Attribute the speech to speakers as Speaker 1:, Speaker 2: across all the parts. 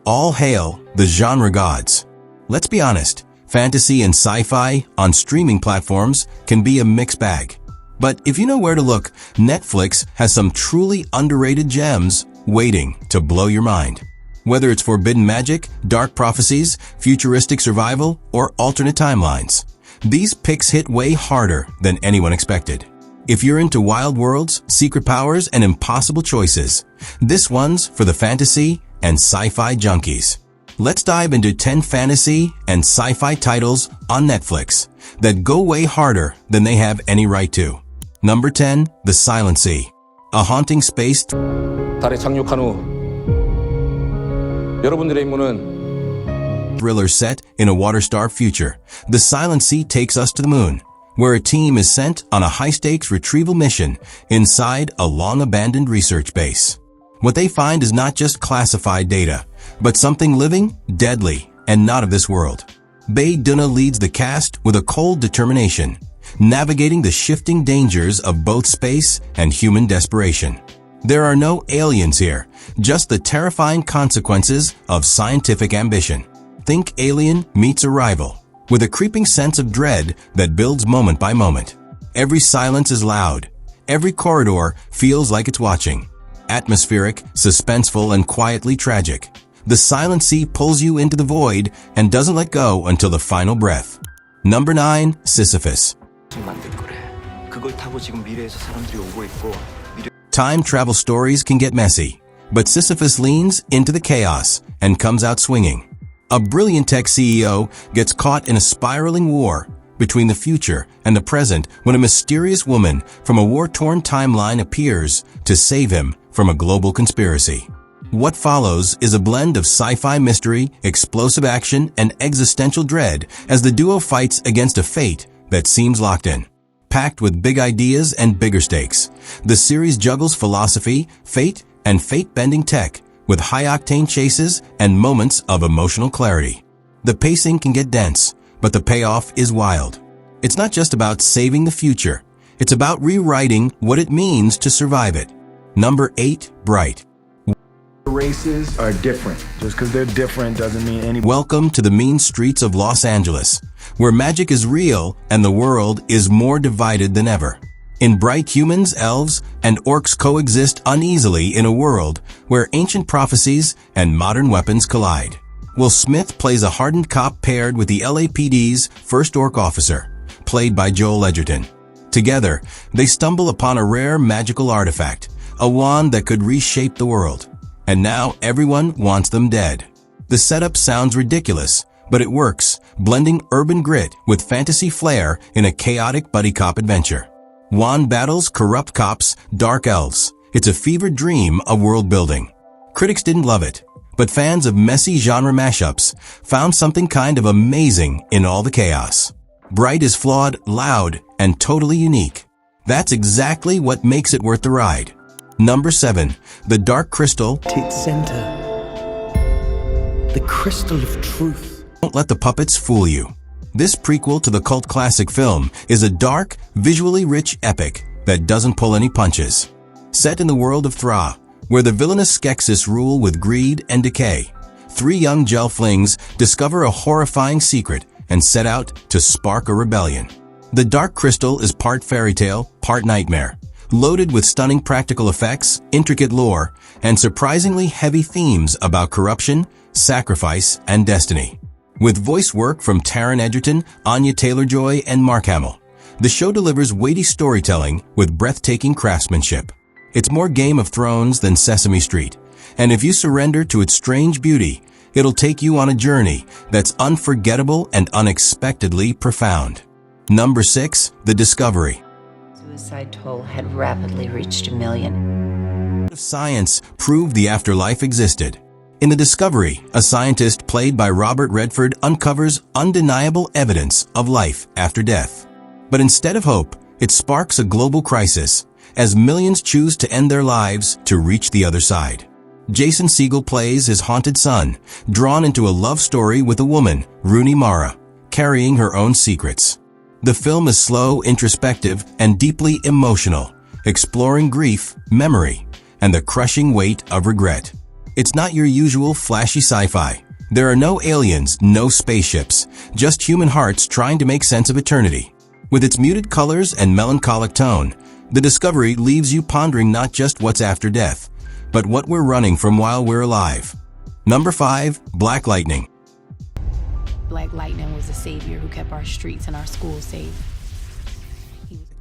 Speaker 1: All hail the genre gods. Let's be honest, fantasy and sci-fi on streaming platforms can be a mixed bag. But if you know where to look, Netflix has some truly underrated gems waiting to blow your mind. Whether it's forbidden magic, dark prophecies, futuristic survival, or alternate timelines, these picks hit way harder than anyone expected. If you're into wild worlds, secret powers, and impossible choices, this one's for the fantasy and sci-fi junkies. Let's dive into 10 fantasy and sci-fi titles on Netflix that go way harder than they have any right to. Number 10, The Silent Sea. A haunting space
Speaker 2: 달에 착륙한 후 여러분들의 임무는
Speaker 1: thriller set in a water-starved future. The Silent Sea takes us to the moon, where a team is sent on a high-stakes retrieval mission inside a long-abandoned research base. What they find is not just classified data, but something living, deadly, and not of this world. Bae Doona leads the cast with a cold determination, navigating the shifting dangers of both space and human desperation. There are no aliens here, just the terrifying consequences of scientific ambition. Think Alien meets Arrival, with a creeping sense of dread that builds moment by moment. Every silence is loud. Every corridor feels like it's watching. Atmospheric, suspenseful, and quietly tragic. The Silent Sea pulls you into the void and doesn't let go until the final breath. Number 9, Sisyphus. Time travel stories can get messy, but Sisyphus leans into the chaos and comes out swinging. A brilliant tech CEO gets caught in a spiraling war between the future and the present when a mysterious woman from a war-torn timeline appears to save him from a global conspiracy. What follows is a blend of sci-fi mystery, explosive action, and existential dread as the duo fights against a fate that seems locked in. Packed with big ideas and bigger stakes, the series juggles philosophy, fate, and fate-bending tech with high-octane chases and moments of emotional clarity. The pacing can get dense, but the payoff is wild. It's not just about saving the future. It's about rewriting what it means to survive it. Number 8, Bright.
Speaker 3: Races are different. Just because they're different doesn't mean any.
Speaker 1: Welcome to the mean streets of Los Angeles, where magic is real and the world is more divided than ever. In Bright, humans, elves, and orcs coexist uneasily in a world where ancient prophecies and modern weapons collide. Will Smith plays a hardened cop paired with the LAPD's first orc officer, played by Joel Edgerton. Together, they stumble upon a rare magical artifact, a wand that could reshape the world. And now everyone wants them dead. The setup sounds ridiculous, but it works, blending urban grit with fantasy flair in a chaotic buddy cop adventure. Wand battles corrupt cops, dark elves. It's a fevered dream of world building. Critics didn't love it, but fans of messy genre mashups found something kind of amazing in all the chaos. Bright is flawed, loud, and totally unique. That's exactly what makes it worth the ride. Number 7, The Dark Crystal.
Speaker 4: Its center, the crystal of truth.
Speaker 1: Don't let the puppets fool you. This prequel to the cult classic film is a dark, visually rich epic that doesn't pull any punches. Set in the world of Thra, where the villainous Skeksis rule with greed and decay, 3 young gelflings discover a horrifying secret and set out to spark a rebellion. The Dark Crystal is part fairy tale, part nightmare, loaded with stunning practical effects, intricate lore, and surprisingly heavy themes about corruption, sacrifice, and destiny. With voice work from Taron Egerton, Anya Taylor-Joy, and Mark Hamill, the show delivers weighty storytelling with breathtaking craftsmanship. It's more Game of Thrones than Sesame Street, and if you surrender to its strange beauty, it'll take you on a journey that's unforgettable and unexpectedly profound. Number 6, The Discovery.
Speaker 5: Suicide toll had rapidly reached 1 million.
Speaker 1: Science proved the afterlife existed. In The Discovery, a scientist played by Robert Redford uncovers undeniable evidence of life after death. But instead of hope, it sparks a global crisis as millions choose to end their lives to reach the other side. Jason Segel plays his haunted son, drawn into a love story with a woman, Rooney Mara, carrying her own secrets. The film is slow, introspective, and deeply emotional, exploring grief, memory, and the crushing weight of regret. It's not your usual flashy sci-fi. There are no aliens, no spaceships, just human hearts trying to make sense of eternity. With its muted colors and melancholic tone, the discovery leaves you pondering not just what's after death, but what we're running from while we're alive. Number 5. Black Lightning.
Speaker 6: Black Lightning was a savior who kept our streets and our schools safe.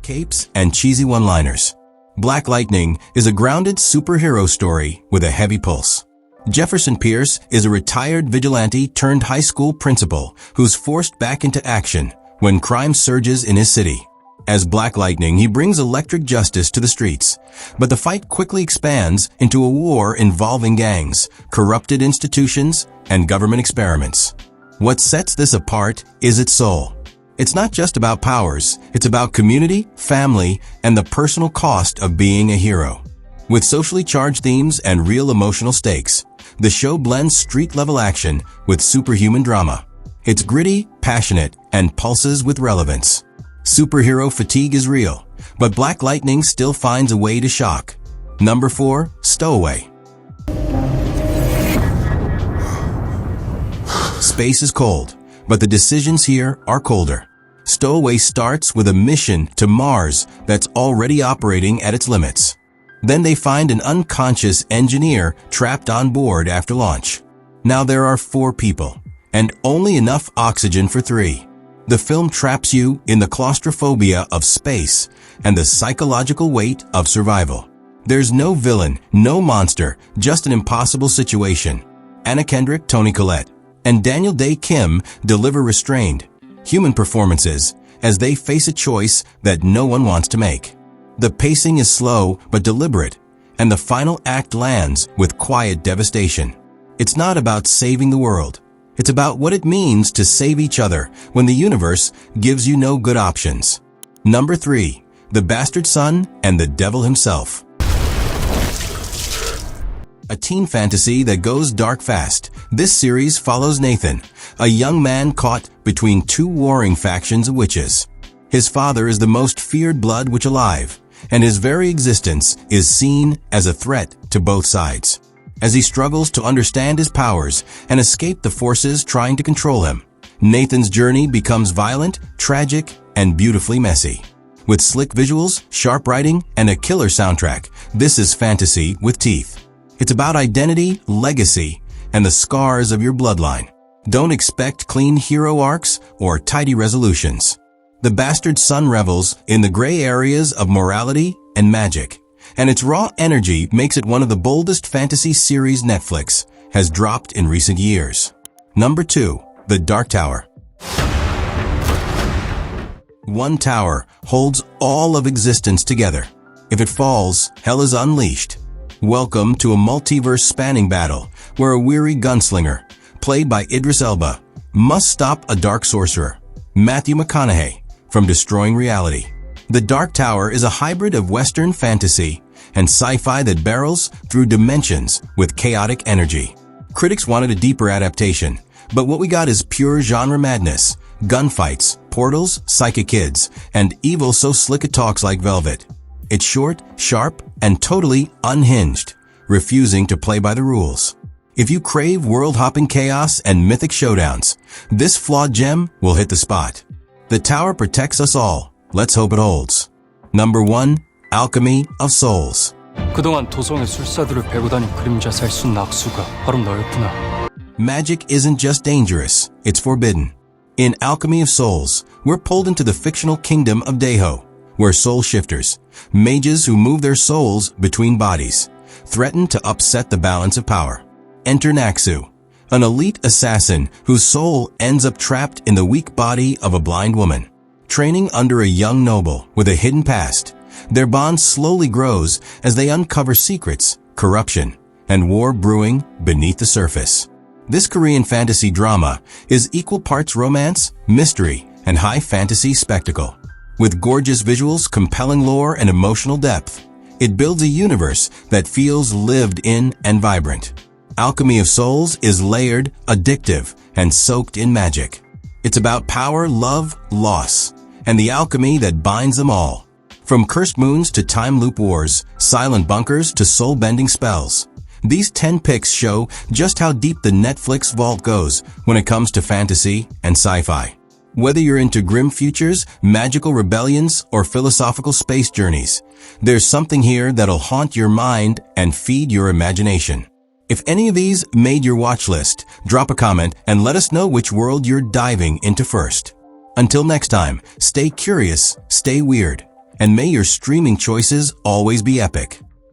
Speaker 1: Capes and cheesy one-liners. Black Lightning is a grounded superhero story with a heavy pulse. Jefferson Pierce is a retired vigilante turned high school principal who's forced back into action when crime surges in his city. As Black Lightning, he brings electric justice to the streets, but the fight quickly expands into a war involving gangs, corrupted institutions, and government experiments. What sets this apart is its soul. It's not just about powers, it's about community, family, and the personal cost of being a hero. With socially charged themes and real emotional stakes, the show blends street-level action with superhuman drama. It's gritty, passionate, and pulses with relevance. Superhero fatigue is real, but Black Lightning still finds a way to shock. Number 4. Stowaway. Space is cold, but the decisions here are colder. Stowaway starts with a mission to Mars that's already operating at its limits. Then they find an unconscious engineer trapped on board after launch. Now there are 4 people, and only enough oxygen for 3. The film traps you in the claustrophobia of space and the psychological weight of survival. There's no villain, no monster, just an impossible situation. Anna Kendrick, Toni Collette, and Daniel Day Kim deliver restrained, human performances as they face a choice that no one wants to make. The pacing is slow but deliberate, and the final act lands with quiet devastation. It's not about saving the world. It's about what it means to save each other when the universe gives you no good options. Number 3. The Bastard Son and the Devil Himself. A teen fantasy that goes dark fast, this series follows Nathan, a young man caught between 2 warring factions of witches. His father is the most feared blood witch alive, and his very existence is seen as a threat to both sides. As he struggles to understand his powers and escape the forces trying to control him, Nathan's journey becomes violent, tragic, and beautifully messy. With slick visuals, sharp writing, and a killer soundtrack, this is fantasy with teeth. It's about identity, legacy, and the scars of your bloodline. Don't expect clean hero arcs or tidy resolutions. The Bastard Son revels in the gray areas of morality and magic, and its raw energy makes it one of the boldest fantasy series Netflix has dropped in recent years. Number 2. The Dark Tower. One tower holds all of existence together. If it falls, hell is unleashed. Welcome to a multiverse-spanning battle where a weary gunslinger, played by Idris Elba, must stop a dark sorcerer, Matthew McConaughey, from destroying reality. The Dark Tower is a hybrid of Western fantasy and sci-fi that barrels through dimensions with chaotic energy. Critics wanted a deeper adaptation, but what we got is pure genre madness, gunfights, portals, psychic kids, and evil so slick it talks like velvet. It's short, sharp, and totally unhinged, refusing to play by the rules. If you crave world-hopping chaos and mythic showdowns, this flawed gem will hit the spot. The tower protects us all. Let's hope it holds. Number 1. Alchemy of Souls.
Speaker 4: 그동안 도성의 술사들을 베고 다닌 그림자 살순 낙수가 바로 너였구나.
Speaker 1: Magic isn't just dangerous, it's forbidden. In Alchemy of Souls, we're pulled into the fictional kingdom of Deho, where soul shifters, mages who move their souls between bodies, threaten to upset the balance of power. Enter Naxu, an elite assassin whose soul ends up trapped in the weak body of a blind woman. Training under a young noble with a hidden past, their bond slowly grows as they uncover secrets, corruption, and war brewing beneath the surface. This Korean fantasy drama is equal parts romance, mystery, and high fantasy spectacle. With gorgeous visuals, compelling lore, and emotional depth, it builds a universe that feels lived in and vibrant. Alchemy of Souls is layered, addictive, and soaked in magic. It's about power, love, loss, and the alchemy that binds them all. From cursed moons to time loop wars, silent bunkers to soul-bending spells, These 10 picks show just how deep the Netflix vault goes when it comes to fantasy and sci-fi. Whether you're into grim futures, magical rebellions, or philosophical space journeys, there's something here that'll haunt your mind and feed your imagination. If any of these made your watch list, drop a comment and let us know which world you're diving into first. Until next time, stay curious, stay weird, and may your streaming choices always be epic.